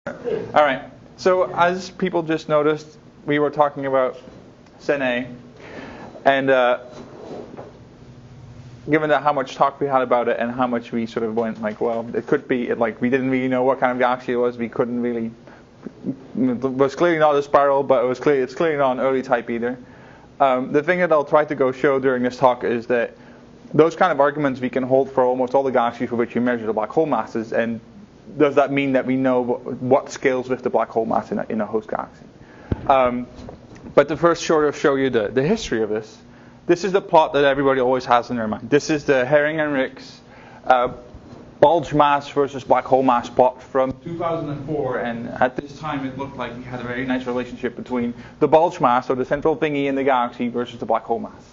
All right. So as people just noticed, we were talking about Sene, and given that how much talk we had about it and how much we sort of went like, well, it could be like we didn't really know what kind of galaxy it was. We couldn't really. It was clearly not a spiral, but it's clearly not an early type either. The thing that I'll try to show during this talk is that those kind of arguments we can hold for almost all the galaxies for which we measure the black hole masses, and does that mean that we know what scales with the black hole mass in a host galaxy? But to first sort of show you the history of this, this is the plot that everybody always has in their mind. This is the Herring and Ricks bulge mass versus black hole mass plot from 2004, and at this time it looked like we had a very nice relationship between the bulge mass, or the central thingy in the galaxy, versus the black hole mass.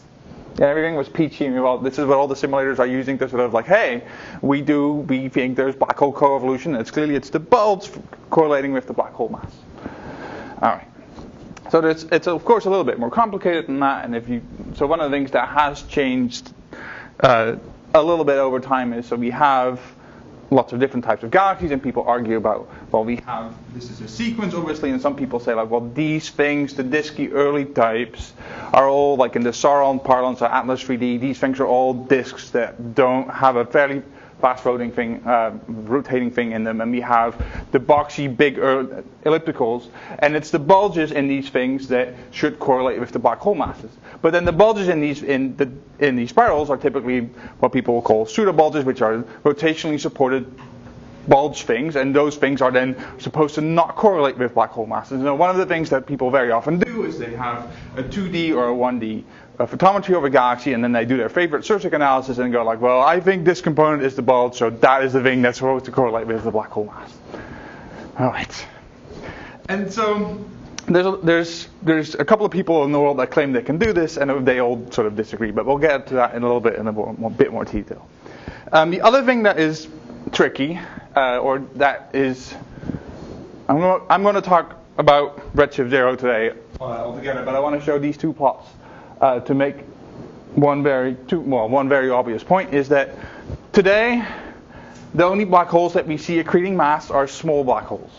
And everything was peachy, and this is what all the simulators are using to sort of like, hey, we think there's black hole co-evolution. It's the bulge correlating with the black hole mass. All right. So it's of course a little bit more complicated than that, and so one of the things that has changed a little bit over time is, so we have lots of different types of galaxies, and people argue about, well, this is a sequence obviously, and some people say like, well, these things, the disky early types, are all like in the Sauron parlance or Atlas 3D, these things are all disks that don't have a fairly fast rotating thing in them, and we have the boxy big ellipticals, and it's the bulges in these things that should correlate with the black hole masses. But then the bulges in these spirals are typically what people will call pseudobulges, which are rotationally supported bulge things, and those things are then supposed to not correlate with black hole masses. And one of the things that people very often do is they have a 2D or a 1D photometry of a galaxy, and then they do their favorite Sursic analysis and go like, well, I think this component is the bulge, so that is the thing that's supposed to correlate with the black hole mass. All right. And so there's a couple of people in the world that claim they can do this, and they all sort of disagree, but we'll get to that in a little bit in a bit more detail. The other thing that is tricky, or that is, I'm going to talk about redshift 0 today altogether, but I want to show these two plots to make one very obvious point, is that today the only black holes that we see accreting mass are small black holes.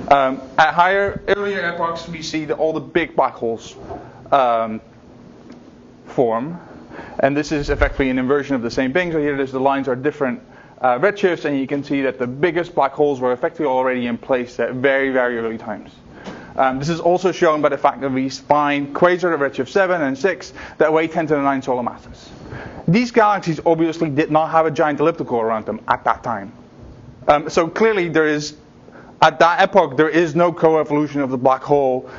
At earlier epochs, we see all the big black holes form, and this is effectively an inversion of the same thing. So here the lines are different redshifts, and you can see that the biggest black holes were effectively already in place at very, very early times. This is also shown by the fact that we find quasars at redshift 7 and 6 that weigh 10 to the 9 solar masses. These galaxies obviously did not have a giant elliptical around them at that time. So clearly at that epoch, there is no co-evolution of the black hole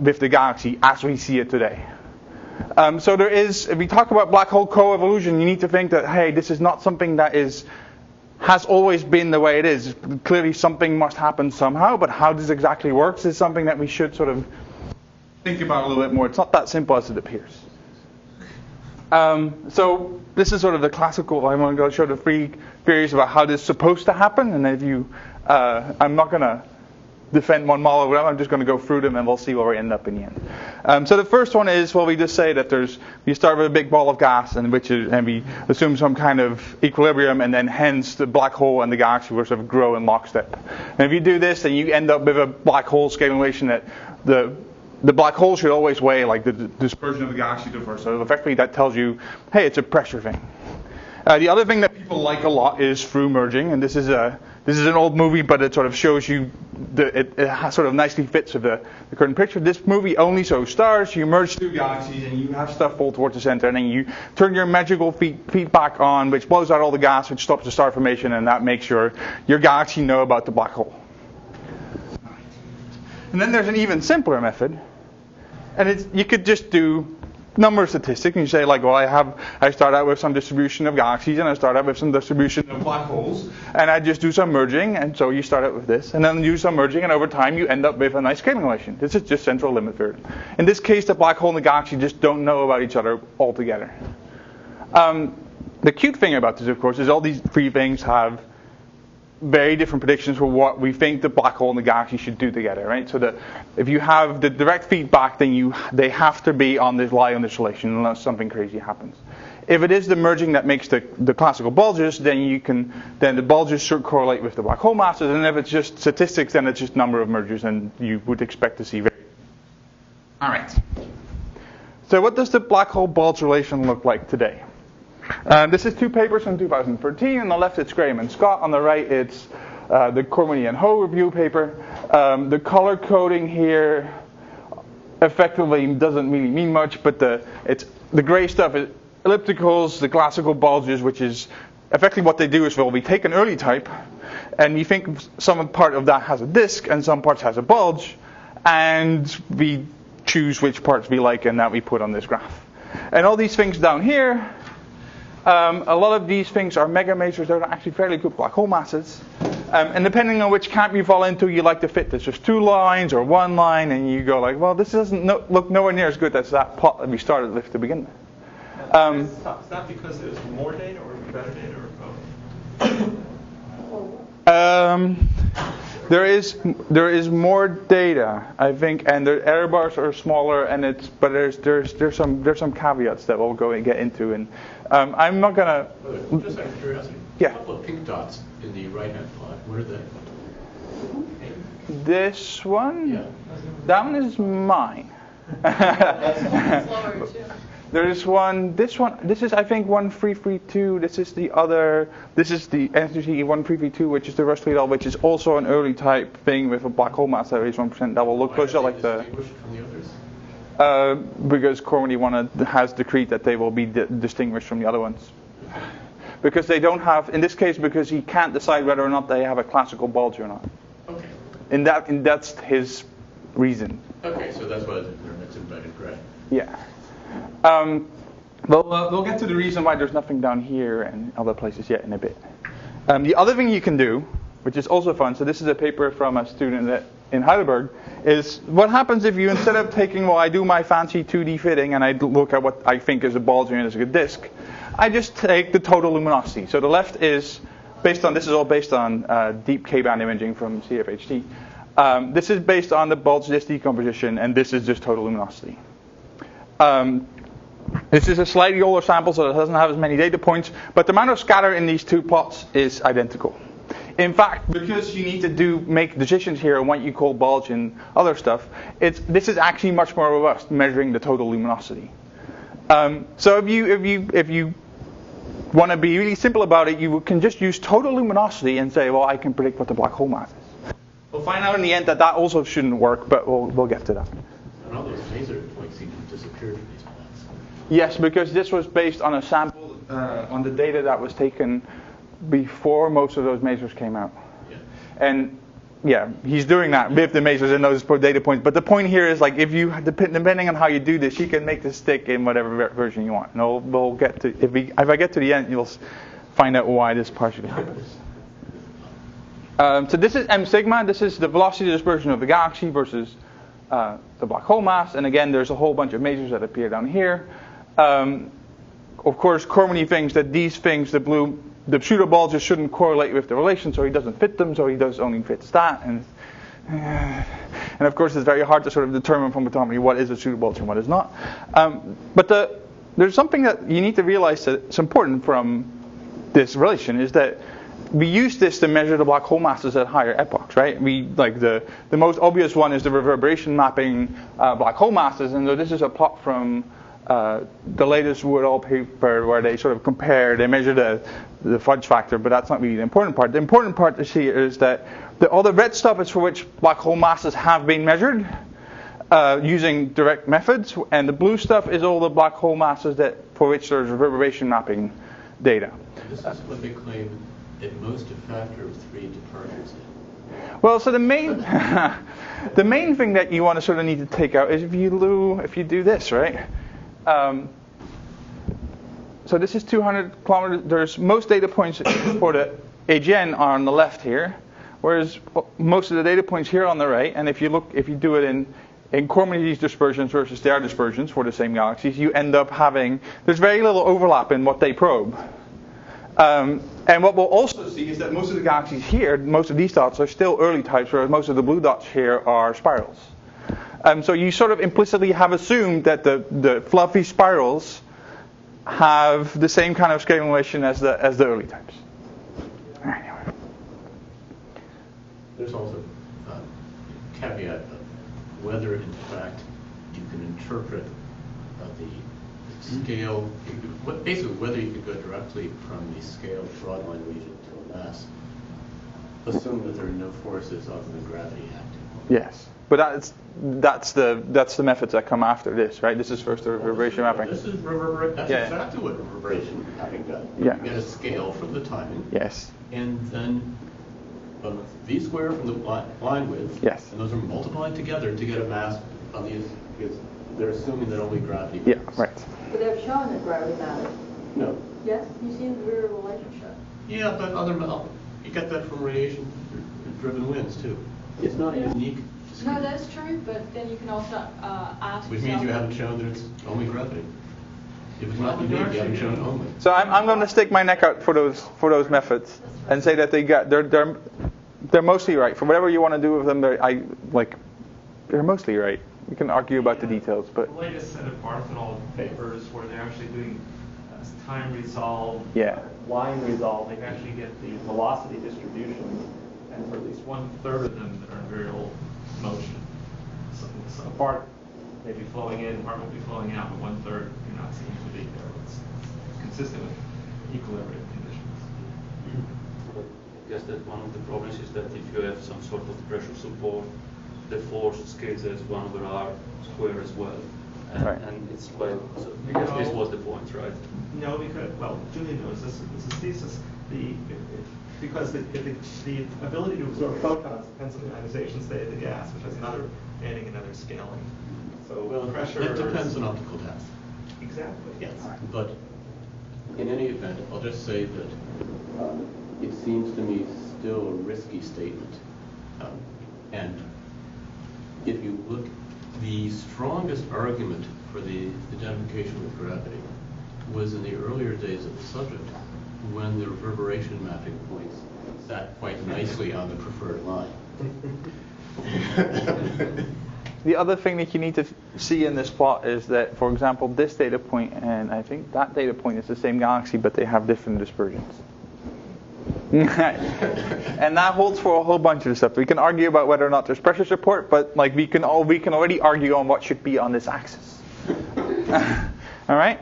with the galaxy as we see it today. So if we talk about black hole co-evolution, you need to think that, hey, this is not something that has always been the way it is. Clearly something must happen somehow, but how this exactly works is something that we should sort of think about a little bit more. It's not that simple as it appears. So this is sort of the classical, I'm going to show the three theories about how this is supposed to happen, and I'm not going to defend one model of them, I'm just going to go through them and we'll see where we end up in the end. So the first one is, well, we just say that we start with a big ball of gas, and we assume some kind of equilibrium, and then hence the black hole and the galaxy will sort of grow in lockstep. And if you do this, then you end up with a black hole scaling relation that the black hole should always weigh like the dispersion of the galaxy universe. So effectively that tells you, hey, it's a pressure thing. The other thing that people like a lot is through merging, and this is an old movie, but it sort of shows you it sort of nicely fits with the current picture. This movie only shows stars. You merge two galaxies, and you have stuff fall towards the center, and then you turn your magical feedback on, which blows out all the gas, which stops the star formation, and that makes your galaxy know about the black hole. And then there's an even simpler method, and you could just do number statistics, and you say like, well, I start out with some distribution of galaxies, and I start out with some distribution of black holes, and I just do some merging, and so you start out with this, and then you do some merging, and over time you end up with a nice scaling relation. This is just central limit theory. In this case, the black hole and the galaxy just don't know about each other altogether. The cute thing about this, of course, is all these three things have very different predictions for what we think the black hole and the galaxy should do together, right? So if you have the direct feedback, then they have to lie on this relation unless something crazy happens. If it is the merging that makes the classical bulges, then the bulges should correlate with the black hole masses. And if it's just statistics, then it's just number of mergers, and you would expect to see. All right. So what does the black hole bulge relation look like today? This is two papers from 2013. On the left, it's Graham and Scott. On the right, it's the Cormany and Ho review paper. The color coding here effectively doesn't really mean much, but the gray stuff is ellipticals, the classical bulges, which is effectively what they do is, well, we take an early type, and we think some part of that has a disk, and some parts has a bulge, and we choose which parts we like, and that we put on this graph. And all these things down here, a lot of these things are mega masers. They're actually fairly good black hole masses. And depending on which camp you fall into, you like to fit this. There's 2 lines or 1 line, and you go like, well, this doesn't look nowhere near as good as that plot that we started with to begin with. Is that because there's more data or better data or both? There is more data, I think, and the error bars are smaller, but there's some caveats that we'll get into, and I'm not gonna. Just out of curiosity, yeah. A couple of pink dots in the right-hand plot. What are they? This one. Yeah. That one is mine. Slower too. There is one. This is I think 1332. This is the other. This is the NCT 1332, which is the Rust-Lidl, which is also an early type thing with a black hole mass that is 1%. That will look closer like the. From the others? Because Cormany has decreed that they will be distinguished from the other ones. Because they don't have, in this case, because he can't decide whether or not they have a classical bulge or not. Okay. And that's his reason. Okay, so that's why it's in red and gray. Yeah. We'll get to the reason why there's nothing down here and other places yet in a bit. The other thing you can do, which is also fun, so this is a paper from a student in Heidelberg, is what happens if you, instead of taking, well, I do my fancy 2D fitting and I look at what I think is a bulge and is a good disk, I just take the total luminosity. So the left is based on, this is all based on deep K-band imaging from CFHT. This is based on the bulge disk decomposition, and this is just total luminosity. This is a slightly older sample, so it doesn't have as many data points, but the amount of scatter in these two plots is identical. In fact, because you need to make decisions here on what you call bulge and other stuff, this is actually much more robust, measuring the total luminosity. So if you want to be really simple about it, you can just use total luminosity and say, well, I can predict what the black hole mass is. We'll find out in the end that also shouldn't work, but we'll get to that. And all those laser points seem to disappear from these plots. Yes, because this was based on a sample on the data that was taken before most of those masers came out. Yeah. And yeah, he's doing that with the masers and those data points. But the point here is, like, if you depending on how you do this, you can make this stick in whatever version you want. And we'll get to if I get to the end, you'll find out why this partially happens. So this is m sigma. This is the velocity dispersion of the galaxy versus the black hole mass. And again, there's a whole bunch of masers that appear down here. Of course, Cormany thinks that these things, the pseudo bulges shouldn't correlate with the relation, so he doesn't fit them. So he does only fits that, and of course it's very hard to sort of determine from photometry what is a pseudo bulge and what is not. But there's something that you need to realize that's important from this relation is that we use this to measure the black hole masses at higher epochs, right? The most obvious one is the reverberation mapping black hole masses, and so this is a plot from the latest Woodall paper where they sort of they measure the fudge factor, but that's not really the important part. The important part to see is that all the red stuff is for which black hole masses have been measured using direct methods, and the blue stuff is all the black hole masses for which there's reverberation mapping data. This is what they claim at most a factor of 3 departures. Well, so the main thing that you want to sort of need to take out is if you do this, right? So this is 200 kilometers. There's most data points for the AGN are on the left here, whereas most of the data points here on the right. And if you do it in Cormany's dispersions versus their dispersions for the same galaxies, you end up there's very little overlap in what they probe. And what we'll also see is that most of the galaxies here, most of these dots are still early types, whereas most of the blue dots here are spirals. So you sort of implicitly have assumed that the fluffy spirals have the same kind of scaling relation as the early types. Anyway. There's also a caveat of whether, in fact, you can interpret the scale, basically whether you could go directly from the scale broadline region to a mass, assuming that there are no forces other than gravity acting. Yes, but that's the methods that come after this, right? This is first the reverberation mapping. This is reverberation. That's exactly what reverberation mapping does. Yeah. You get a scale from the timing. Yes. And then v squared from the line width. Yes. And those are multiplied together to get a mass on these, because they're assuming that only gravity matters. matters. Yeah, right. But they've shown that gravity matters. No. Yes? You've seen the real relationship. Yeah, but you get that from radiation-driven winds too. It's not unique. No, that's true, but then you can also ask Which means you haven't shown that it's only gravity. If it's not unique, you haven't shown only. So I'm going to stick my neck out for those methods and say that they're mostly right. For whatever you want to do with them, they're mostly right. We can argue about the details, but the latest set of Barthenol papers where they're actually doing time resolve, line resolve, they can actually get the velocity distributions, and for at least 1/3 of them that are in variable motion. So a part may be flowing in, part will be flowing out, but 1/3 do not seem to be there. It's consistent with equilibrium conditions. I guess that one of the problems is that if you have some sort of pressure support, the force scales as 1/r square as well. And it's quite, so because this was the point, right? No, because, well, Julian knows this is thesis. Because the ability to absorb photons depends on the ionization state of the gas, which is adding another scaling. So pressure. It depends on optical depth. Exactly. Yes. But in any event, I'll just say that it seems to me still a risky statement. And if you look, the strongest argument for the identification with gravity was in the earlier days of the subject, when the reverberation mapping points sat quite nicely on the preferred line. the other thing that you need to see in this plot is that, for example, this data point and I think that data point is the same galaxy, but they have different dispersions. And that holds for a whole bunch of stuff. We can argue about whether or not there's pressure support, but we can already argue on what should be on this axis. All right.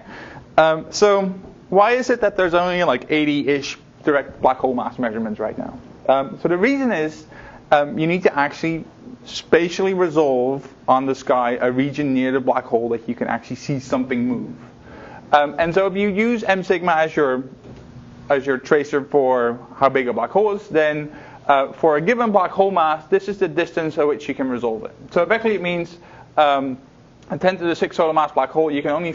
So why is it that there's only 80-ish direct black hole mass measurements right now? So the reason is you need to actually spatially resolve on the sky a region near the black hole that you can actually see something move. And so if you use m sigma as your tracer for how big a black hole is, then for a given black hole mass, this is the distance at which you can resolve it. So effectively it means a 10 to the 6 solar mass black hole, you can only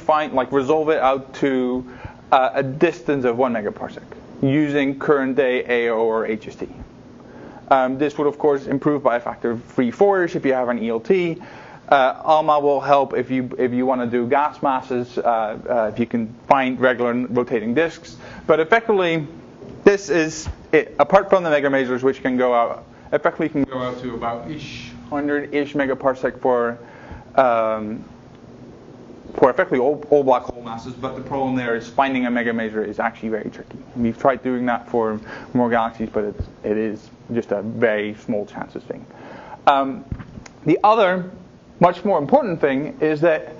resolve it out to a distance of 1 megaparsec using current day AO or HST. This would of course improve by a factor of 3/4 if you have an ELT. ALMA will help if you want to do gas masses, if you can find regular rotating disks. But effectively, this is it. Apart from the mega measures, which can go out, effectively can go out to about 100-ish megaparsec for effectively all black hole masses. But the problem there is finding a mega measure is actually very tricky. We've tried doing that for more galaxies, but it is just a very small chances thing. The other much more important thing is that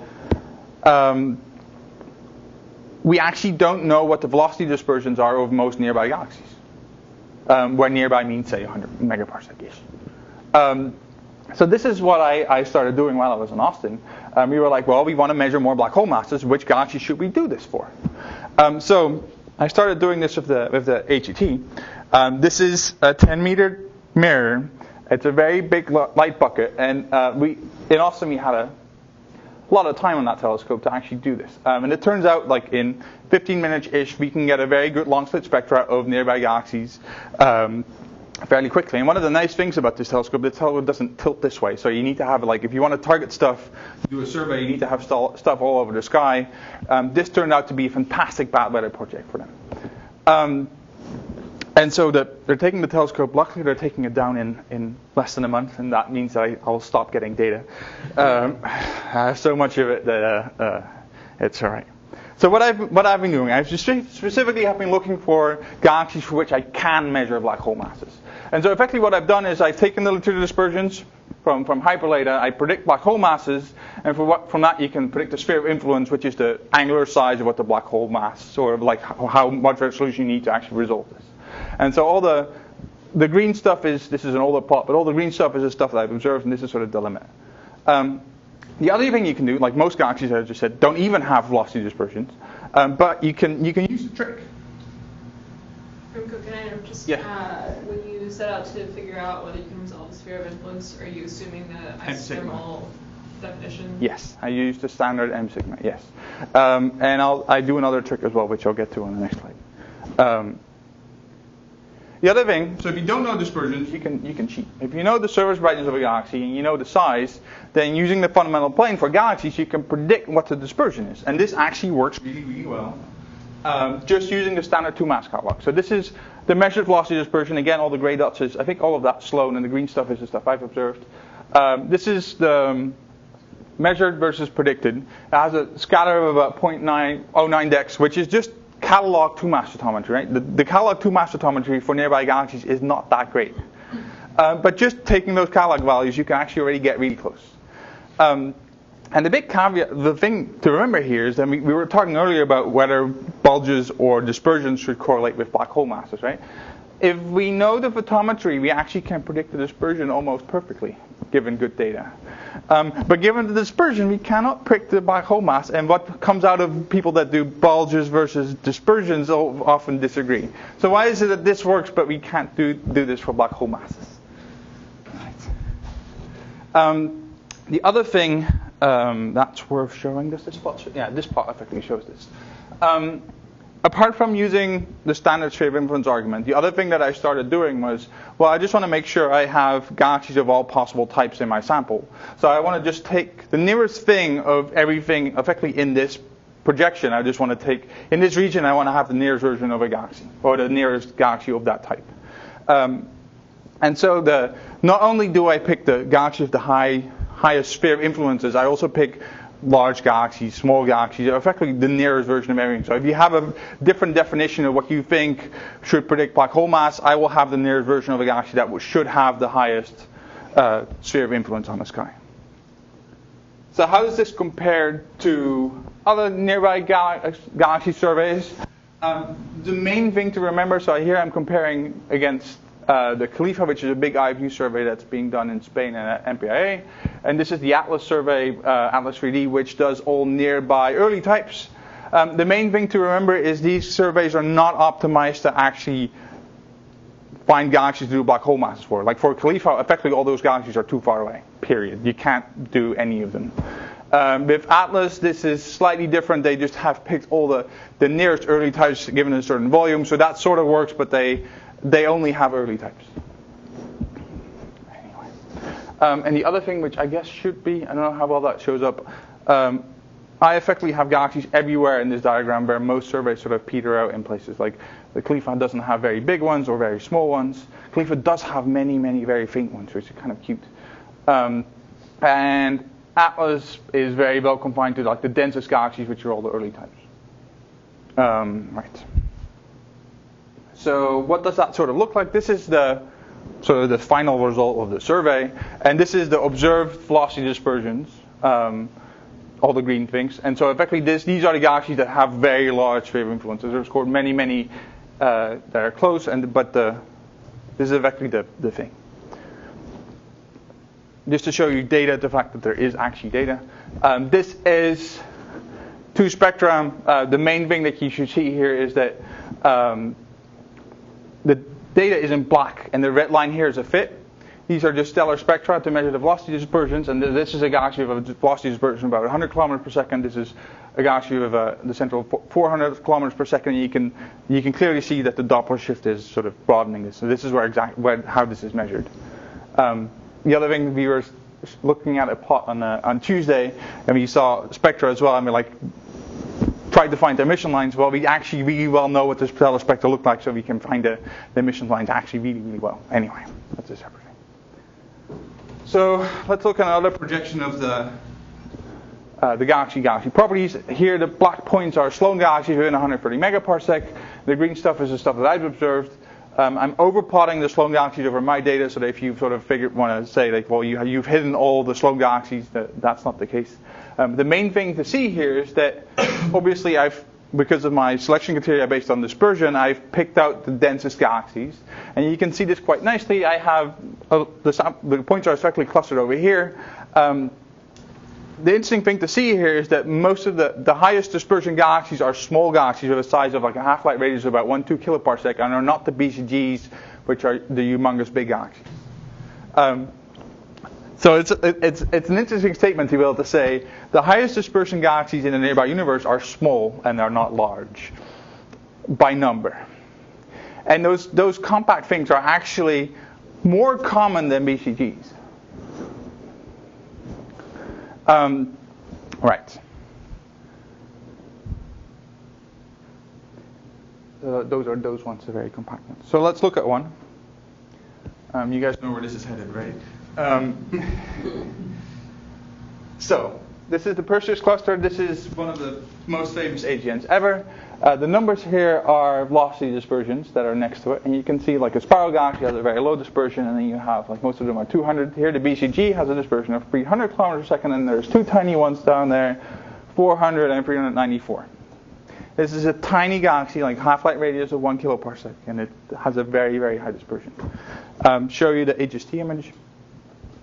we actually don't know what the velocity dispersions are of most nearby galaxies. Where nearby means, say, 100 megaparsec-ish. So this is what I started doing while I was in Austin. We were like, well, we want to measure more black hole masses. Which galaxy should we do this for? So I started doing this with the HET. This is a 10-meter mirror. It's a very big light bucket, and in Austin we had a lot of time on that telescope to actually do this. And it turns out, in 15 minutes-ish, we can get a very good long-slit spectra of nearby galaxies fairly quickly. And one of the nice things about this telescope, the telescope doesn't tilt this way. So you need to have, if you want to target stuff, do a survey, you need to have stuff all over the sky. This turned out to be a fantastic bad weather project for them. And so they're taking the telescope. Luckily, they're taking it down in less than a month, and that means that I'll stop getting data. I have so much of it that it's all right. So what I've been doing, I've just specifically have been looking for galaxies for which I can measure black hole masses. And so effectively what I've done is I've taken the literature dispersions from hyperlata, I predict black hole masses, and from that you can predict the sphere of influence, which is the angular size of what the black hole mass, sort of like how much resolution you need to actually resolve this. And so all the green stuff is, this is an older plot, but all the green stuff is the stuff that I've observed, and this is sort of the limit. The other thing you can do, like most galaxies, as I just said, don't even have velocity dispersions, but you can use the trick. Remco, can I just, yeah. When you set out to figure out whether you can resolve the sphere of influence, are you assuming the isothermal definition? Yes, I use the standard M sigma, yes. And I do another trick as well, which I'll get to on the next slide. The other thing, so if you don't know dispersions, you can cheat. If you know the surface brightness of a galaxy and you know the size, then using the fundamental plane for galaxies, you can predict what the dispersion is. And this actually works really, really well, just using the standard 2-mass catalog. So this is the measured velocity dispersion. Again, all the gray dots is, I think all of that's Sloan, and the green stuff is the stuff I've observed. This is the measured versus predicted. It has a scatter of about 0.909 dex, which is just catalog 2-mass photometry, right? The catalog 2-mass photometry for nearby galaxies is not that great. But just taking those catalog values, you can actually already get really close. And the big caveat, the thing to remember here is that we were talking earlier about whether bulges or dispersions should correlate with black hole masses, right? If we know the photometry, we actually can predict the dispersion almost perfectly, given good data. But given the dispersion, we cannot predict the black hole mass, and what comes out of people that do bulges versus dispersions often disagree. So why is it that this works, but we can't do this for black hole masses? Right. The other thing that's worth showing, does this plot show? Yeah, this plot effectively shows this. Apart from using the standard sphere of influence argument, the other thing that I started doing was, well, I just want to make sure I have galaxies of all possible types in my sample. So I want to just take the nearest thing of everything effectively in this projection. I just want to take, in this region, I want to have the nearest version of a galaxy, or the nearest galaxy of that type. And so not only do I pick the galaxy of the highest sphere of influences, I also pick large galaxies, small galaxies, effectively the nearest version of everything. So if you have a different definition of what you think should predict black hole mass, I will have the nearest version of a galaxy that should have the highest sphere of influence on the sky. So how does this compare to other nearby galaxy surveys? The main thing to remember, so here I'm comparing against the Khalifa, which is a big IVU survey that's being done in Spain and at MPIA. And this is the Atlas survey, Atlas 3D, which does all nearby early types. The main thing to remember is these surveys are not optimized to actually find galaxies to do black hole masses for. Like for Khalifa, effectively all those galaxies are too far away, period. You can't do any of them. With Atlas, this is slightly different. They just have picked all the nearest early types given a certain volume. So that sort of works, but they only have early types. Anyway. And the other thing, which I guess should be, I don't know how well that shows up, I effectively have galaxies everywhere in this diagram where most surveys sort of peter out in places. Like the Khalifa doesn't have very big ones or very small ones. Khalifa does have many, many very faint ones, which is kind of cute. And Atlas is very well confined to like the densest galaxies, which are all the early types. Right. So what does that sort of look like? This is the sort of the final result of the survey, and this is the observed velocity dispersions, all the green things. And so effectively these are the galaxies that have very large sphere of influences. There's scored many that are close, but this is effectively the thing. Just to show you data, the fact that there is actually data. This is two spectra. The main thing that you should see here is that the data is in black, and the red line here is a fit. These are just stellar spectra to measure the velocity dispersions, and this is a galaxy with a velocity dispersion of about 100 kilometers per second. This is a galaxy with the central 400 kilometers per second. And you can clearly see that the Doppler shift is sort of broadening this. So this is how this is measured. The other thing, we were looking at a plot on Tuesday, and we saw spectra as well, and we tried to find the emission lines. Well, we actually really well know what the stellar spectra look like, so we can find the emission lines actually really, really well. Anyway, that's a separate thing. So let's look at another projection of the the galaxy properties. Here the black points are Sloan galaxies within 130 megaparsec. The green stuff is the stuff that I've observed. I'm overplotting the Sloan galaxies over my data, so that if you sort of want to say like, well, you've hidden all the Sloan galaxies, that's not the case. The main thing to see here is that obviously because of my selection criteria based on dispersion, I've picked out the densest galaxies, and you can see this quite nicely. I have the points are directly clustered over here. The interesting thing to see here is that most of the highest dispersion galaxies are small galaxies with a size of like a half-light radius of about 1-2 kiloparsec, and are not the BCGs, which are the humongous big galaxies. So it's an interesting statement to be able to say the highest dispersion galaxies in the nearby universe are small and are not large by number. And those compact things are actually more common than BCGs. Right. Those are those ones, the very compact ones. So let's look at one. You guys know where this is headed, right? So this is the Perseus cluster. This is one of the most famous AGNs ever. The numbers here are velocity dispersions that are next to it, and you can see like a spiral galaxy has a very low dispersion, and then you have like most of them are 200. Here the BCG has a dispersion of 300 kilometers per second, and there's two tiny ones down there, 400 and 394. This is a tiny galaxy, like half-light radius of 1 kiloparsec, and it has a very, very high dispersion. Show you the HST image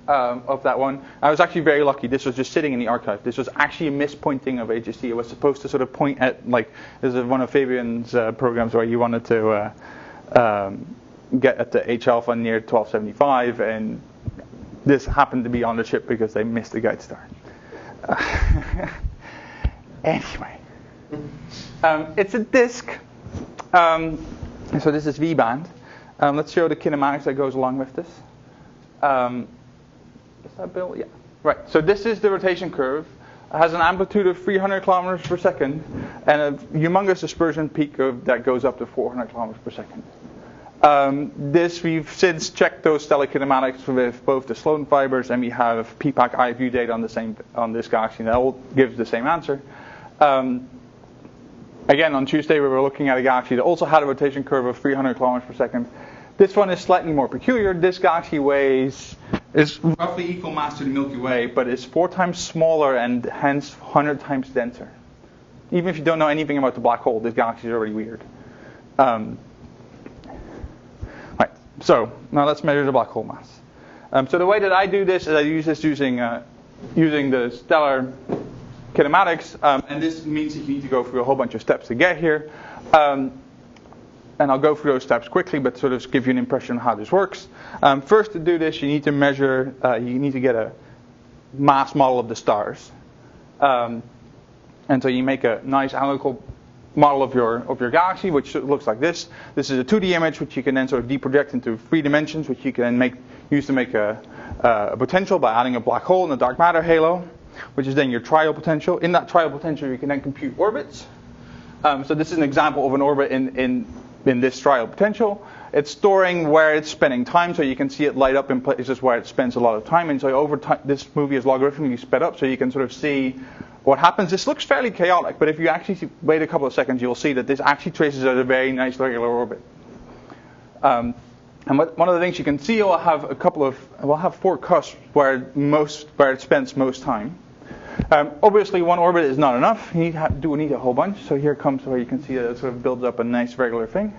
of that one. I was actually very lucky. This was just sitting in the archive. This was actually a mispointing of HST. It was supposed to sort of point at, like, this is one of Fabian's programs where you wanted to get at the H alpha near 1275, and this happened to be on the chip because they missed the guide star. Anyway, it's a disk. So this is V-band. Let's show the kinematics that goes along with this. Is that Bill? Yeah. Right. So this is the rotation curve. It has an amplitude of 300 kilometers per second and a humongous dispersion peak that goes up to 400 kilometers per second. We've since checked those stellar kinematics with both the Sloan fibers, and we have PPAC IFU data on this galaxy, and that all gives the same answer. Again, on Tuesday we were looking at a galaxy that also had a rotation curve of 300 kilometers per second. This one is slightly more peculiar. This galaxy is roughly equal mass to the Milky Way, but it's 4 times smaller and hence 100 times denser. Even if you don't know anything about the black hole, this galaxy is already weird. Right. So now let's measure the black hole mass. So the way that I do this is I use this using the stellar kinematics, and this means that you need to go through a whole bunch of steps to get here. And I'll go through those steps quickly, but sort of give you an impression of how this works. First, to do this, you need to measure. You need to get a mass model of the stars, and so you make a nice analytical model of your galaxy, which looks like this. This is a 2D image, which you can then sort of deproject into 3 dimensions, which you can then use to make a potential by adding a black hole and a dark matter halo, which is then your trial potential. In that trial potential, you can then compute orbits. So this is an example of an orbit in this trial potential. It's storing where it's spending time, so you can see it light up in places where it spends a lot of time. And so over time, this movie is logarithmically sped up, so you can sort of see what happens. This looks fairly chaotic, but if you actually wait a couple of seconds, you'll see that this actually traces at a very nice regular orbit. And one of the things you can see, we'll have 4 cusps where it spends most time. Obviously, one orbit is not enough. You need a whole bunch. So here comes where you can see that it sort of builds up a nice regular thing.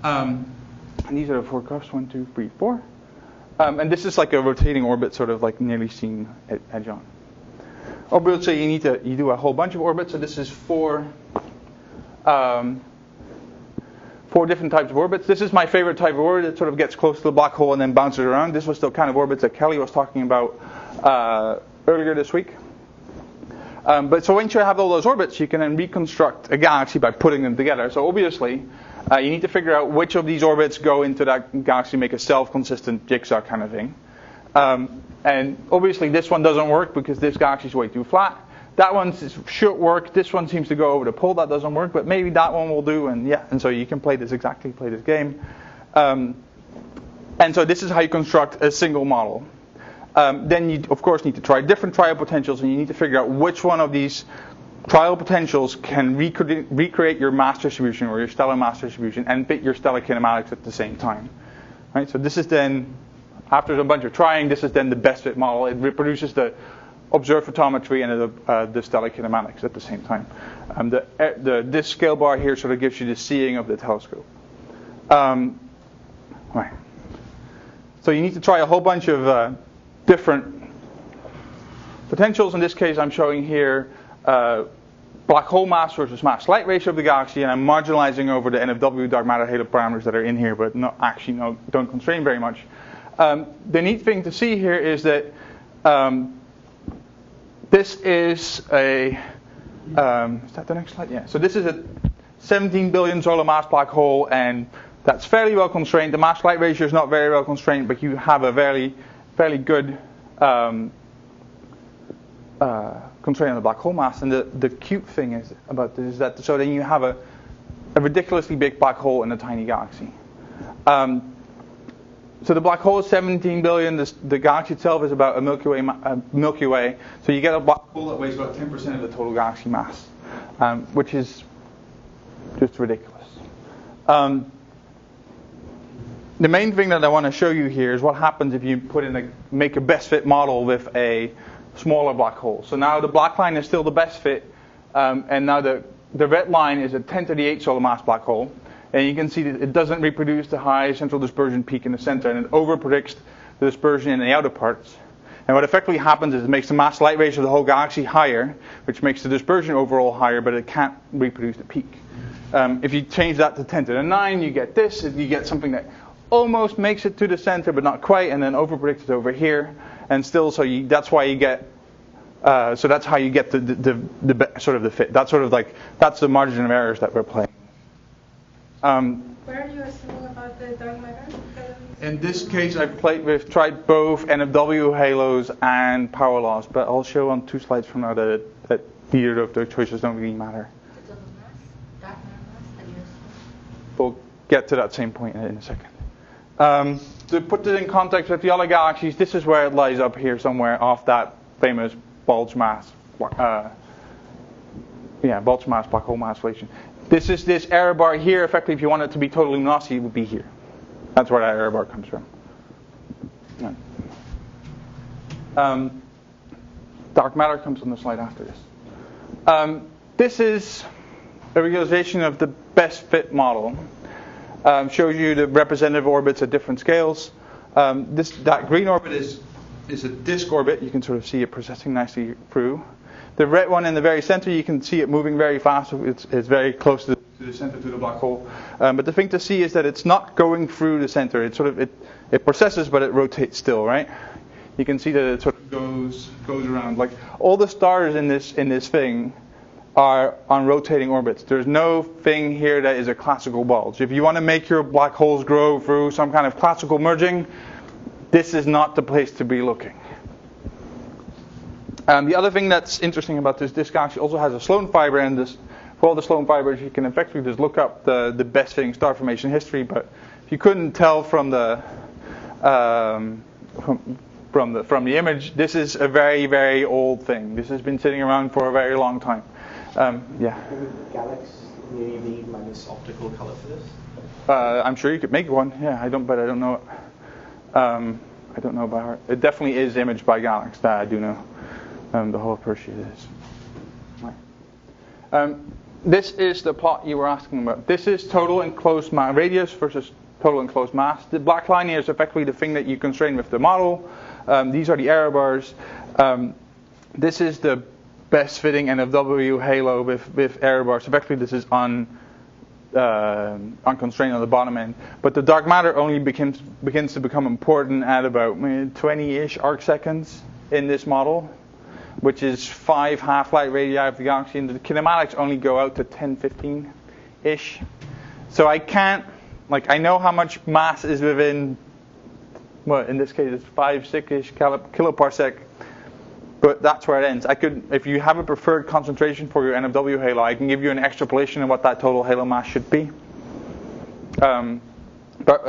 And these are the 4 cusps, 1, 2, 3, 4. And this is like a rotating orbit, sort of like nearly seen edge on. Obviously, you do a whole bunch of orbits. So this is 4 different types of orbits. This is my favorite type of orbit. It sort of gets close to the black hole and then bounces around. This was the kind of orbits that Kelly was talking about earlier this week. But so once you have all those orbits, you can then reconstruct a galaxy by putting them together. So obviously, you need to figure out which of these orbits go into that galaxy, make a self-consistent jigsaw kind of thing. And obviously, this one doesn't work because this galaxy is way too flat. That one should work. This one seems to go over the pole. That doesn't work, but maybe that one will do. And so you can play this game. And so this is how you construct a single model. then you, of course, need to try different trial potentials, and you need to figure out which one of these trial potentials can recreate your mass distribution or your stellar mass distribution and fit your stellar kinematics at the same time. Right? So this is then, after a bunch of trying, this is then the best fit model. It reproduces the observed photometry and the stellar kinematics at the same time. This scale bar here sort of gives you the seeing of the telescope. Right. So you need to try a whole bunch of different potentials. In this case, I'm showing here black hole mass versus mass light ratio of the galaxy, and I'm marginalizing over the NFW dark matter halo parameters that are in here, but don't constrain very much. The neat thing to see here is that this is a is that the next slide? Yeah. So this is a 17 billion solar mass black hole, and that's fairly well constrained. The mass light ratio is not very well constrained, but you have a fairly good constraint on the black hole mass. And the cute thing is about this is that so then you have a ridiculously big black hole in a tiny galaxy. So the black hole is 17 billion. The galaxy itself is about a Milky Way. So you get a black hole that weighs about 10% of the total galaxy mass, which is just ridiculous. The main thing that I want to show you here is what happens if you make a best fit model with a smaller black hole. So now the black line is still the best fit, and now the red line is a 10 to the 8 solar mass black hole. And you can see that it doesn't reproduce the high central dispersion peak in the center, and it overpredicts the dispersion in the outer parts. And what effectively happens is it makes the mass light ratio of the whole galaxy higher, which makes the dispersion overall higher, but it can't reproduce the peak. If you change that to 10 to the 9, you get this. You get something that almost makes it to the center, but not quite, and then overpredicts it over here. And still, that's why you get. So that's how you get the sort of the fit. That's that's the margin of errors that we're playing. Where are you assuming about the dark matter? In this case, we've tried both NFW halos and power loss, but I'll show on 2 slides from now that neither of those choices don't really matter. The total mass, dark matter mass, and yours. We'll get to that same point in a second. To put this in context with the other galaxies, this is where it lies up here somewhere off that famous bulge mass, bulge mass black hole mass relation. This is this error bar here. Effectively, if you want it to be total luminosity, it would be here. That's where that error bar comes from. Right. Dark matter comes on the slide after this. This is a realization of the best fit model. Shows you the representative orbits at different scales. That green orbit is a disk orbit. You can sort of see it processing nicely through. The red one in the very center, you can see it moving very fast. It's very close to the center, to the black hole. But the thing to see is that it's not going through the center. It processes, but it rotates still, right? You can see that it sort of goes around. Like all the stars in this thing are on rotating orbits. There's no thing here that is a classical bulge. If you want to make your black holes grow through some kind of classical merging, this is not the place to be looking. The other thing that's interesting about this galaxy also has a Sloan Fiber, and for all the Sloan Fibers, you can effectively just look up the best fitting star formation history. But if you couldn't tell from the image, this is a very, very old thing. This has been sitting around for a very long time. Yeah. Would Galaxy need minus optical color for this? I'm sure you could make one. Yeah, I don't know. I don't know about it. It definitely is imaged by Galaxy. That I do know. The whole of Perseus is. Right. This is the plot you were asking about. This is total enclosed mass radius versus total enclosed mass. The black line here is effectively the thing that you constrain with the model. These are the error bars. This is the best fitting NFW halo with error bars. Effectively, this is unconstrained on the bottom end. But the dark matter only begins to become important at about 20-ish arc seconds in this model, which is 5 half-light radii of the galaxy, and the kinematics only go out to 10, 15-ish. So I can't, I know how much mass is within, well, in this case it's 5, 6-ish kiloparsec, but that's where it ends. If you have a preferred concentration for your NFW halo, I can give you an extrapolation of what that total halo mass should be. But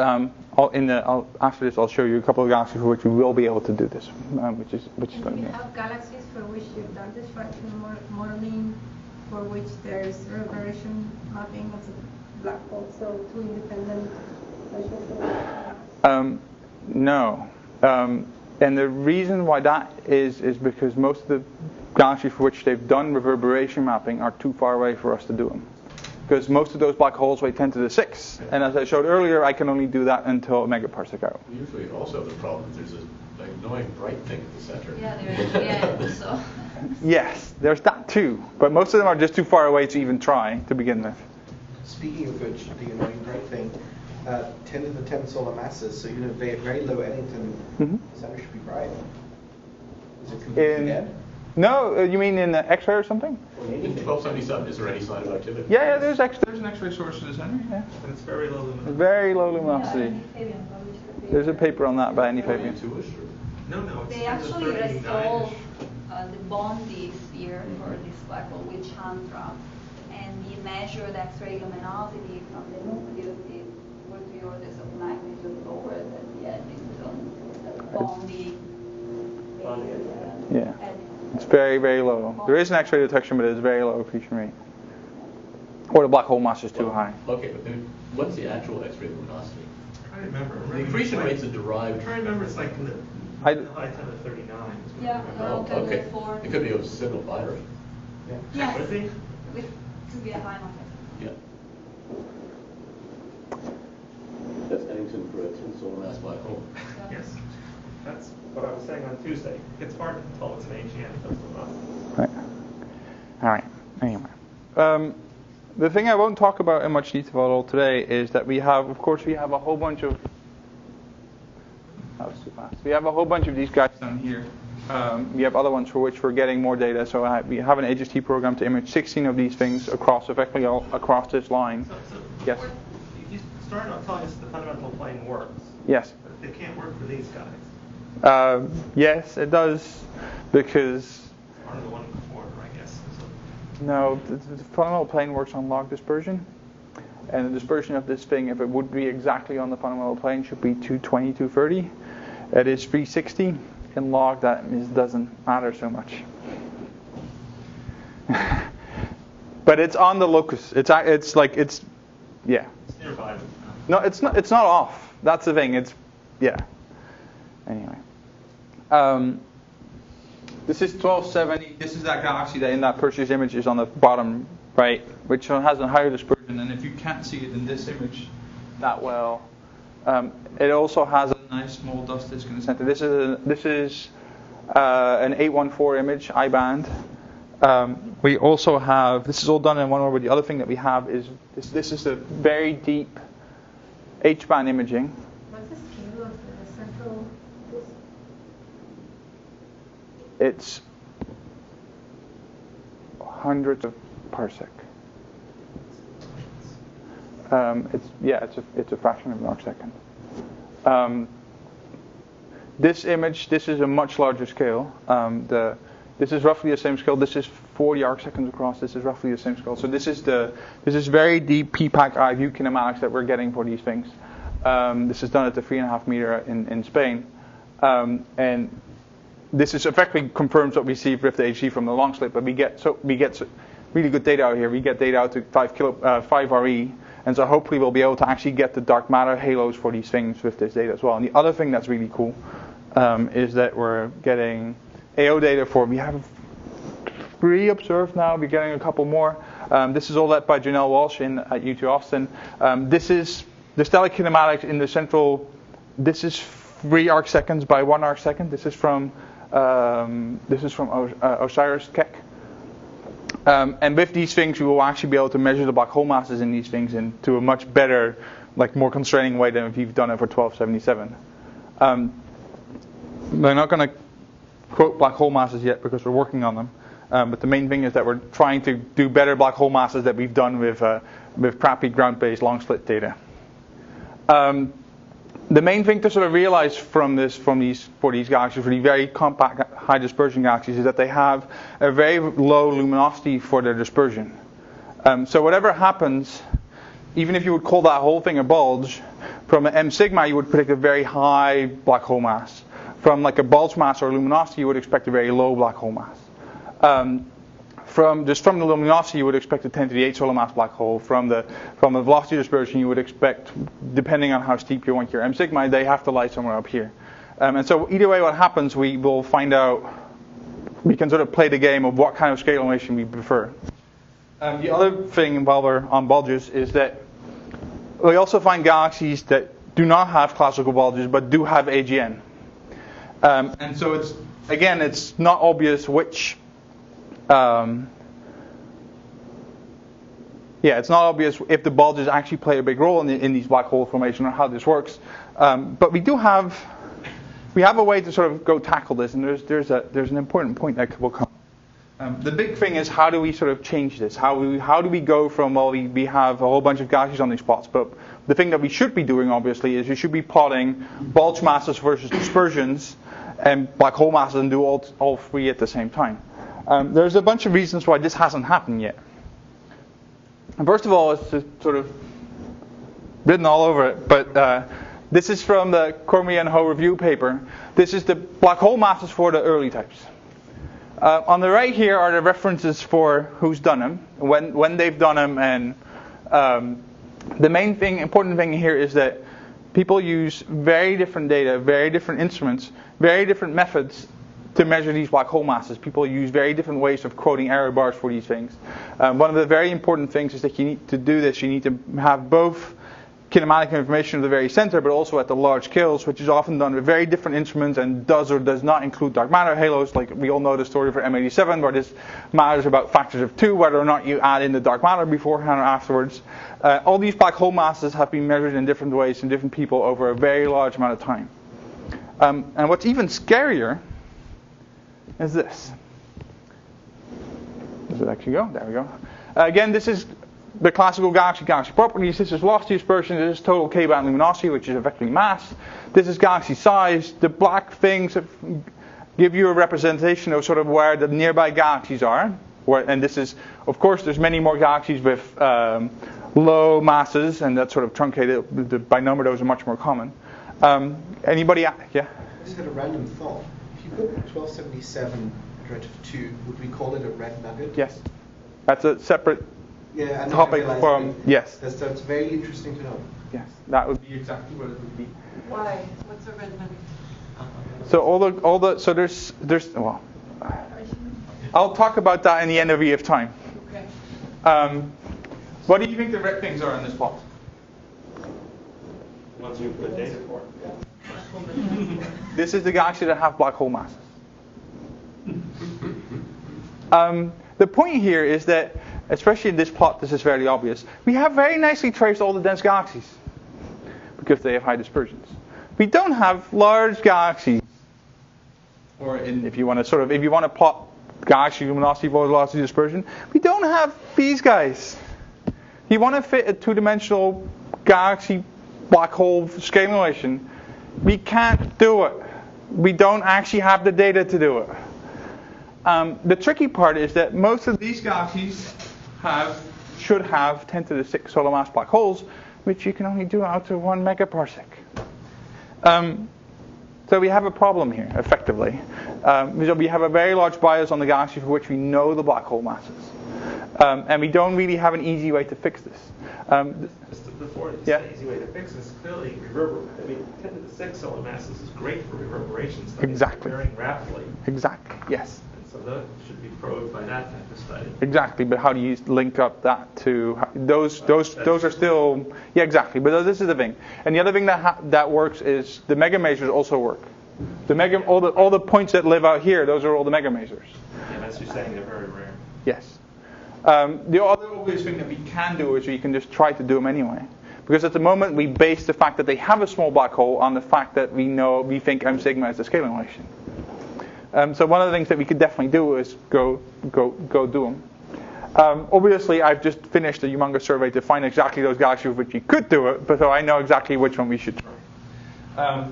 after this, I'll show you a couple of galaxies for which we will be able to do this, which is Do you have galaxies for which you've done this fractional modeling, for which there's reverberation mapping of the black hole, so two independent measures? No. And the reason why that is because most of the galaxies for which they've done reverberation mapping are too far away for us to do them. Because most of those black holes weigh 10 to the 6. And as I showed earlier, I can only do that until a megaparsec out. Usually also the problem is there's an annoying bright thing at the center. Yeah, there is. Yeah, so. Yes, there's that too. But most of them are just too far away to even try to begin with. Speaking of which, the annoying bright thing, 10 to the 10 solar masses, so very, very low Eddington, the center should be bright. Is it completely dead? No, you mean in the X-ray or something? In 1277, is there any sign of activity? Yeah, there's an X-ray source in the center. Yeah. And it's very low luminosity. Very low luminosity. There's a paper on that by any Fabian. No, they actually resolved the Bondi sphere for this black hole with Chandra, and we measured X-ray luminosity from the nucleus is 3 orders of magnitude lower than the Eddington. Bondi. Yeah. It's very, very low. There is an X-ray detection, but it's very low accretion rate. Or the black hole mass is too high. Okay, but then what's the actual X-ray luminosity? I remember. The accretion rates are derived. I remember it's like in the high 10 to 39. Yeah, Oh, around okay. 4. It could be a signal binary. Yes. Would be? It could be a high number. Yeah. That's Eddington for a 10 solar mass black hole. Yeah. Yes. That's what I was saying on Tuesday. It's hard to tell it's an AGN if it's not. Right. All right. Anyway. The thing I won't talk about in much detail at all today is that we have a whole bunch of... That was too fast. We have a whole bunch of these guys down here. We have other ones for which we're getting more data. So we have an HST program to image 16 of these things effectively all across this line. So yes? You started out telling us the fundamental plane works. Yes. But it can't work for these guys. Yes, it does, because... Part of the one before, I guess. So. No, the fundamental plane works on log dispersion. And the dispersion of this thing, if it would be exactly on the fundamental plane, should be 220, 230. It is 360. In log, that doesn't matter so much. But it's on the locus. It's yeah. It's nearby. No, it's not off. That's the thing. Yeah. Anyway. This is 1270. This is that galaxy that in that Perseus image is on the bottom right, which has a higher dispersion. And if you can't see it in this image that well, it also has a nice small dust disk in the center. This is an 814 image, I-band. We also have, this is all done in one orbit. The other thing that we have is, this is a very deep H-band imaging. What's the scale of the central disk? It's hundreds of parsec. It's a fraction of an arc second. This image, this is a much larger scale. This is roughly the same scale. This is 40 arc seconds across. This is roughly the same scale. So this is very deep PPAC eye view kinematics that we're getting for these things. This is done at the 3.5 meter in Spain, and this is effectively confirms what we see with the HG from the long slit. But we get really good data out here. We get data out to 5 RE. And so hopefully we'll be able to actually get the dark matter halos for these things with this data as well. And the other thing that's really cool is that we're getting AO data we have 3 observed now. We're getting a couple more. This is all led by Janelle Walsh at UT Austin. This is the stellar kinematics in the central. This is 3 arc seconds by 1 arc second. This is from Osiris Keck. And with these things, we will actually be able to measure the black hole masses in these things into a much better, more constraining way than if you've done it for 1277. We're not going to quote black hole masses yet because we're working on them. But the main thing is that we're trying to do better black hole masses that we've done with crappy ground-based long slit data. The main thing to sort of realize for these galaxies, for the very compact, high dispersion galaxies, is that they have a very low luminosity for their dispersion. So whatever happens, even if you would call that whole thing a bulge, From an M sigma, you would predict a very high black hole mass. From like a bulge mass or luminosity, you would expect a very low black hole mass. From the luminosity, you would expect a 10 to the 8 solar mass black hole. From the velocity dispersion, you would expect, depending on how steep you want your M sigma, they have to lie somewhere up here. And so either way, what happens, we will find out. We can sort of play the game of what kind of scale elevation we prefer. The other thing while we're on bulges is that we also find galaxies that do not have classical bulges but do have AGN. And so it's not obvious which. It's not obvious if the bulges actually play a big role in these black hole formation or how this works. But we have a way to sort of go tackle this, and there's an important point that will come. The big thing is, how do we sort of change this? How do we go from, well, we have a whole bunch of galaxies on these plots, but the thing that we should be doing, obviously, is we should be plotting bulge masses versus dispersions and black hole masses and do all three at the same time. There's a bunch of reasons why this hasn't happened yet. And first of all, it's just sort of written all over it, but this is from the Cormier and Ho review paper. This is the black hole masses for the early types. On the right here are the references for who's done them, when they've done them, and the important thing here is that people use very different data, very different instruments, very different methods to measure these black hole masses. People use very different ways of quoting error bars for these things. One of the very important things is that you need to do this. You need to have both kinematic information at the very center, but also at the large scales, which is often done with very different instruments and does or does not include dark matter halos. Like we all know the story for M87, where this matters about factors of 2, whether or not you add in the dark matter beforehand or afterwards. All these black hole masses have been measured in different ways in different people over a very large amount of time. And what's even scarier is this. Does it actually go? There we go. Again, this is the classical galaxy properties. This is velocity dispersion. This is total K-band luminosity, which is effectively mass. This is galaxy size. The black things give you a representation of sort of where the nearby galaxies are. And this is, of course, there's many more galaxies with low masses, and that's sort of truncated. By number, those are much more common. Anybody? Yeah? I just had a random thought. If you put 1277 divided by 2, would we call it a red nugget? Yes. That's a separate topic from, yes. That's very interesting to know. Yes, that would be exactly what it would be. Why? What's a red nugget? So so there's well, I'll talk about that in the end of EF time. Okay. What do you think the red things are in this plot? Once you put data for it. This is the galaxy that have black hole masses. The point here is that, especially in this plot, this is fairly obvious. We have very nicely traced all the dense galaxies because they have high dispersions. We don't have large galaxies. Or if you want to plot galaxy luminosity, velocity dispersion, we don't have these guys. You want to fit a two-dimensional galaxy black hole scale relation. We can't do it. We don't actually have the data to do it. The tricky part is that most of these galaxies should have 10 to the 6 solar mass black holes, which you can only do out to 1 megaparsec. So we have a problem here, effectively. We have a very large bias on the galaxy for which we know the black hole masses. And we don't really have an easy way to fix this. Before the easy way to fix this, clearly 10 to the 6 solar masses is great for reverberation studies. Exactly. Varying rapidly. Exactly, yes. And so that should be probed by that type of study. Exactly, but how do you link up that to those are still, yeah, exactly. But this is the thing. And the other thing that works is the mega masers also work. All the points that live out here, those are all the mega masers. Yeah, that's you're saying they're very rare. Yes. The other obvious thing that we can do is we can just try to do them anyway. Because at the moment we base the fact that they have a small black hole on the fact that we think M sigma is the scaling relation. So one of the things that we could definitely do is go do them. Obviously, I've just finished a humongous survey to find exactly those galaxies with which we could do it, but so I know exactly which one we should try.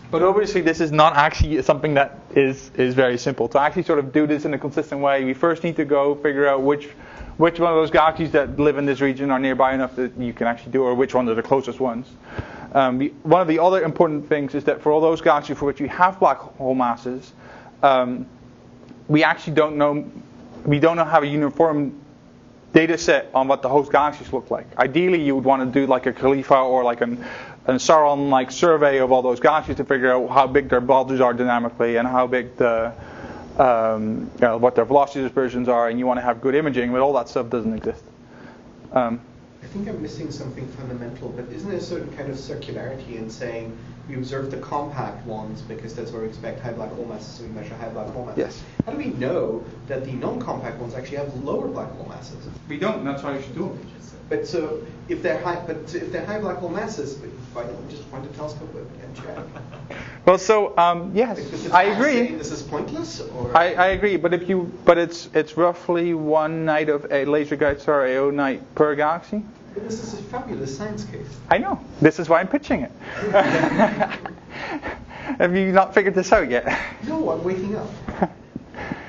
But obviously, this is not actually something that is very simple. To actually sort of do this in a consistent way, we first need to go figure out which one of those galaxies that live in this region are nearby enough that you can actually do, or which ones are the closest ones. One of the other important things is that for all those galaxies for which we have black hole masses, we actually don't know have a uniform data set on what the host galaxies look like. Ideally, you would want to do like a Khalifa or like an Sauron-like survey of all those galaxies to figure out how big their bulges are dynamically and how big what their velocity dispersions are, and you want to have good imaging, but all that stuff doesn't exist. I think I'm missing something fundamental, but isn't there a certain kind of circularity in saying we observe the compact ones because that's where we expect high black hole masses, so we measure high black hole masses? Yes. How do we know that the non-compact ones actually have lower black hole masses? We don't, and that's why you should do them. But so if they're high black hole masses, why don't we just point a telescope and check? Well, so yes, I agree. This is pointless, or I agree, but it's roughly one night of a laser guide star AO night per galaxy. But this is a fabulous science case. I know. This is why I'm pitching it. Have you not figured this out yet? No, I'm waking up.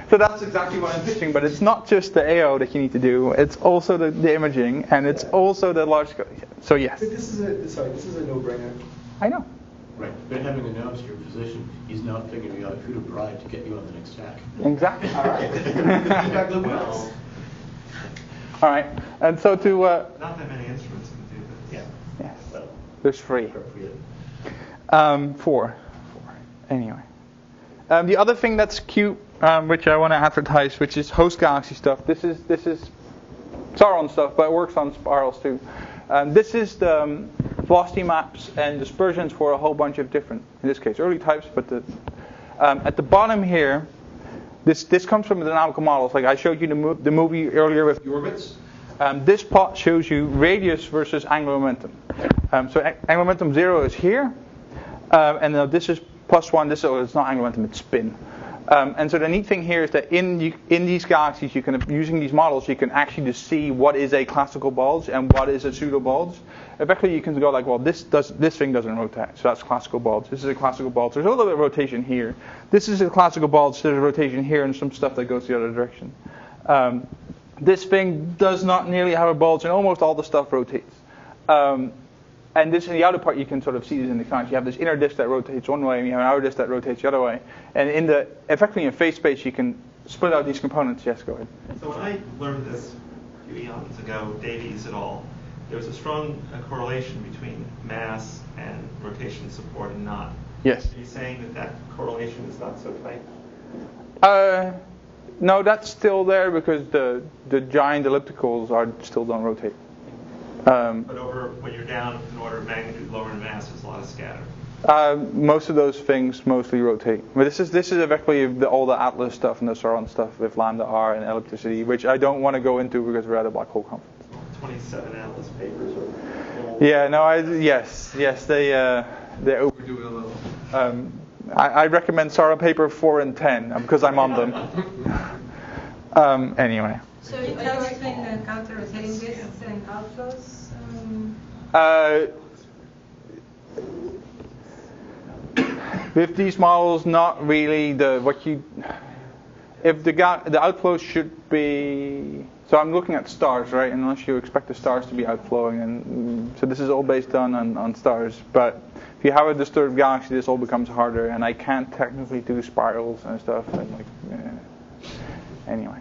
So that's exactly what I'm pitching, but it's not just the AO that you need to do. It's also the imaging, and it's also the large scale. So yes. But this is a no-brainer. I know. Right, but having announced your position, he's now figuring out who to bribe to get you on the next track. Exactly. All right. Well, all right, and so to not that many instruments can do this. Yeah. yes, Well, there's 3. appropriate. 4. Anyway, the other thing that's cute, which I want to advertise, which is host galaxy stuff. This is Sauron stuff, but it works on spirals too. This is the velocity maps and dispersions for a whole bunch of different, in this case, early types. But at the bottom here, this comes from the dynamical models. Like I showed you the movie earlier with the orbits. This plot shows you radius versus angular momentum. So angular momentum 0 is here, and this is +1. It's not angular momentum; it's spin. And so the neat thing here is that in these galaxies, you can, using these models, you can actually just see what is a classical bulge and what is a pseudo bulge. Effectively, you can go like, well, this thing doesn't rotate, so that's classical bulge. This is a classical bulge. There's a little bit of rotation here. This is a classical bulge. There's a rotation here and some stuff that goes the other direction. This thing does not nearly have a bulge, and almost all the stuff rotates. And this in the outer part, you can sort of see this in the cons. You have this inner disk that rotates one way, and you have an outer disk that rotates the other way. And effectively in phase space, you can split out these components. Yes, go ahead. So when I learned this a few eons ago, Davies et al., there was a strong correlation between mass and rotation support and not. Yes. Are you saying that correlation is not so tight? No, that's still there because the giant ellipticals still don't rotate. But when you're down an order of magnitude lower in mass, there's a lot of scatter. Most of those things mostly rotate. But this is effectively all the Atlas stuff and the Sauron stuff with lambda r and ellipticity, which I don't want to go into because we're at a black hole conference. 27 Atlas papers. Yeah, no, yes, they overdo it a little. I recommend Sauron paper 4 and 10 because I'm on them. Anyway. So you tell us the counter-rotating disks and outflows? With these models, not really. If the outflows should be. So I'm looking at stars, right? Unless you expect the stars to be outflowing, and so this is all based on stars. But if you have a disturbed galaxy, this all becomes harder, and I can't technically do spirals and stuff. And anyway.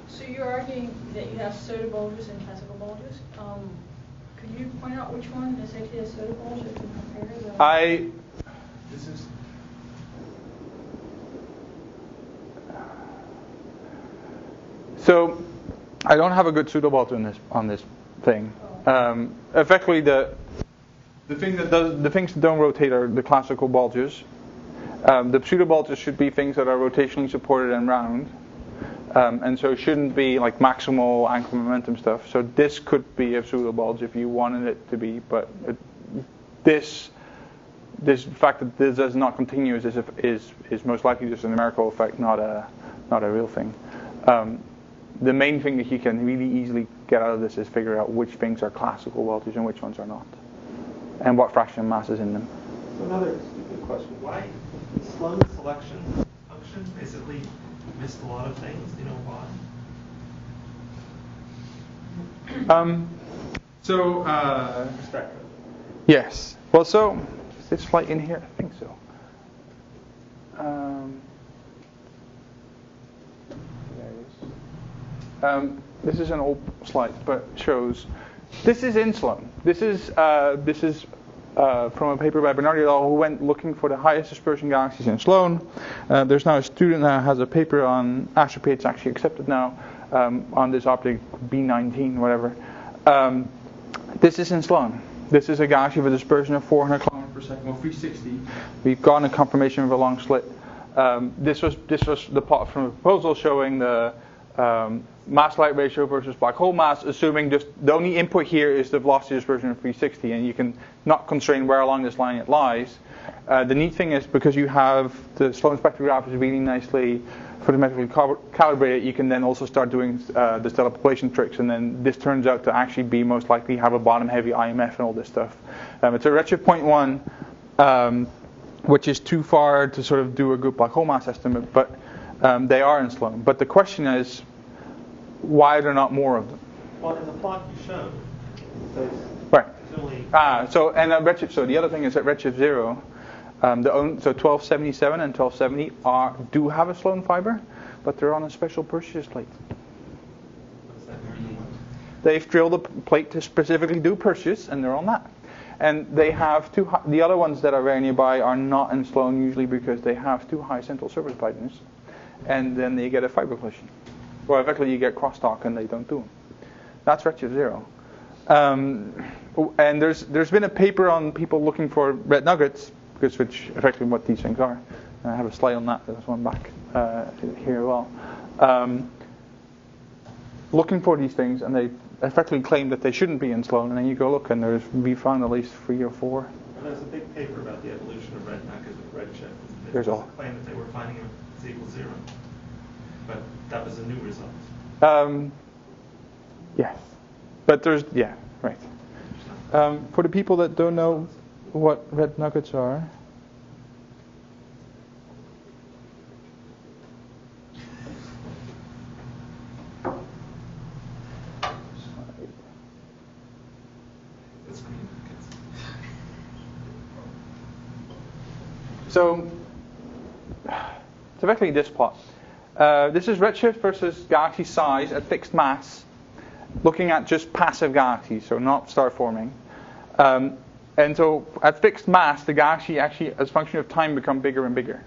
So you're arguing that you have pseudo bulges and classical bulges. Could you point out which one is actually a pseudo bulge to compare the? So I don't have a good pseudo bulge on this thing. Effectively, the things that don't rotate are the classical bulges. The pseudo bulges should be things that are rotationally supported and round. And so it shouldn't be like maximal angular momentum stuff. So this could be a pseudo bulge if you wanted it to be, but this fact that this is not continuous is most likely just a numerical effect, not a real thing. The main thing that you can really easily get out of this is figure out which things are classical bulges and which ones are not, and what fraction of mass is in them. So another stupid question: why Sloan selection function basically missed a lot of things? Do you know why? So Spectra. yes. Well, so is this light in here? I think so. There it is. This is an old slide, but shows. This is in Sloan. This is from a paper by Bernardi et al. Who went looking for the highest dispersion galaxies in Sloan. There's now a student that has a paper on Astropy. It's actually accepted now on this optic B19, whatever. This is in Sloan. This is a galaxy with a dispersion of 400 kilometers per second, or 360. We've gotten a confirmation of a long slit. This was the plot from a proposal showing the mass-light ratio versus black hole mass, assuming just the only input here is the velocity dispersion of 360, and you can not constrain where along this line it lies. The neat thing is, because you have the Sloan spectrograph is really nicely photometrically calibrated, you can then also start doing the stellar population tricks, and then this turns out to actually be most likely have a bottom-heavy IMF and all this stuff. It's a redshift 0.1, which is too far to sort of do a good black hole mass estimate, but they are in Sloan. But the question is, why are there not more of them? Well, in the plot you showed, there's only... So redshift. So the other thing is that redshift 0, so 1277 and 1270 do have a Sloan fiber, but they're on a special Perseus plate. What does that mean? They've drilled a plate to specifically do Perseus, and they're on that. And they have the other ones that are very nearby are not in Sloan usually because they have too high central surface brightness, and then they get a fiber collision. Well, effectively you get crosstalk and they don't do them. That's redshift 0. And there's been a paper on people looking for red nuggets, which effectively what these things are. I have a slide on that. There's one back here as well. Looking for these things, and they effectively claim that they shouldn't be in Sloan, and then you go look, and we found at least 3 or 4. Well, there's a big paper about the evolution of red nuggets with redshift. There's all. Claim that they were finding them z equals 0, but that was a new result. Yes, but right. For the people that don't know what red nuggets are, so it's effectively this plot. This is redshift versus galaxy size at fixed mass, looking at just passive galaxies, so not star forming. And so at fixed mass, the galaxy actually, as a function of time, become bigger and bigger.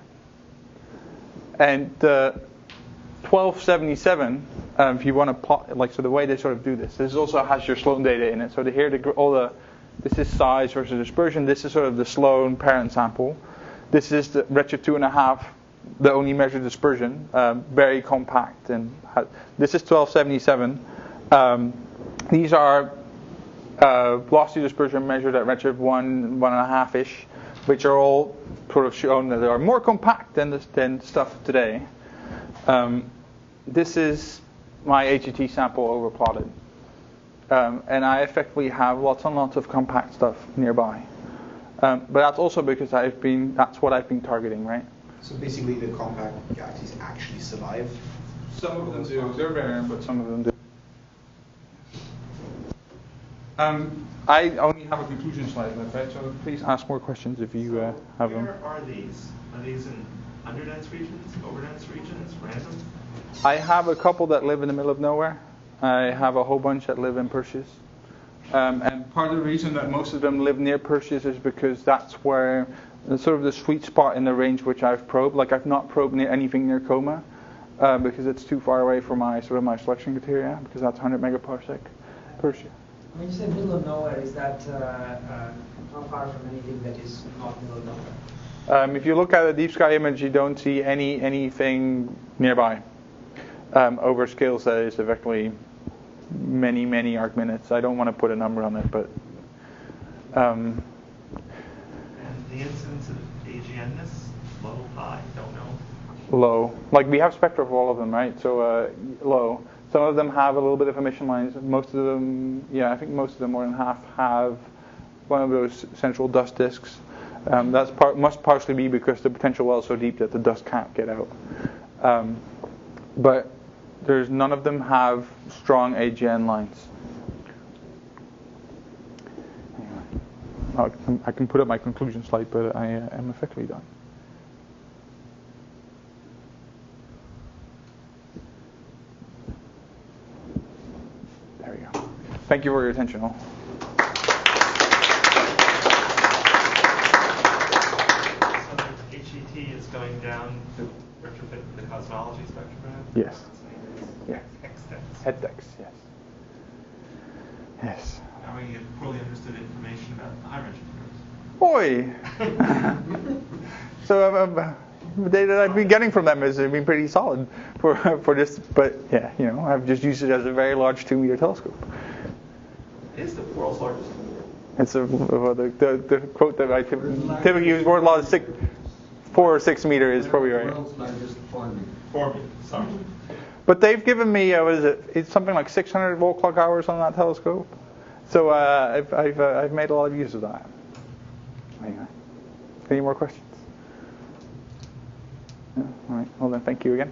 And the 1277, if you want to plot, so the way they sort of do this also has your Sloan data in it. So this is size versus dispersion. This is sort of the Sloan parent sample. This is the redshift 2.5. The only measured dispersion, very compact, and this is 1277. These are velocity dispersion measured at redshift 1.5-ish, which are all sort of shown that they are more compact than stuff today. This is my HET sample overplotted, and I effectively have lots and lots of compact stuff nearby. But that's also because that's what I've been targeting, right? So basically the compact galaxies actually survive? Some of them do. They're rare, but some of them do. I only have a conclusion slide left, right? So please ask more questions if you have them. Where are these? Are these in underdense regions, overdense regions, random? I have a couple that live in the middle of nowhere. I have a whole bunch that live in Perseus. And part of the reason that most of them live near Perseus is because that's where sort of the sweet spot in the range which I've probed. Like I've not probed anything near Coma because it's too far away for my selection criteria, because that's 100 megaparsec Perseus. When you say middle of nowhere, is that not far from anything that is not middle of nowhere? If you look at a deep sky image, you don't see anything nearby. Over scales that is effectively many arc minutes. I don't want to put a number on it, but and the incidence of AGN-ness, low, high, don't know. Low. Like we have spectra for all of them, right? So low. Some of them have a little bit of emission lines. Most of them, I think most of them, more than half, have one of those central dust disks. Must partially be because the potential well is so deep that the dust can't get out. But none of them have strong AGN lines. Anyway. I can put up my conclusion slide, but I am effectively done. There we go. Thank you for your attention, all. HET is going down to retrofit the cosmology spectrum? Yes. Yeah. HET-DEX, yes. Yes. Now we get poorly understood information about the high-energy Boy! So the data that I've been getting from them has been pretty solid for this, but yeah, I've just used it as a very large 2-meter telescope. It is the world's largest. It's the quote that I typically use, world's largest 4 or 6 meter is probably right. World's largest 4 meter. 4 meter, sorry. But they've given me, what is it? It's something like 600 volt clock hours on that telescope. So I've made a lot of use of that. Anyway, any more questions? No? All right. Well then, thank you again.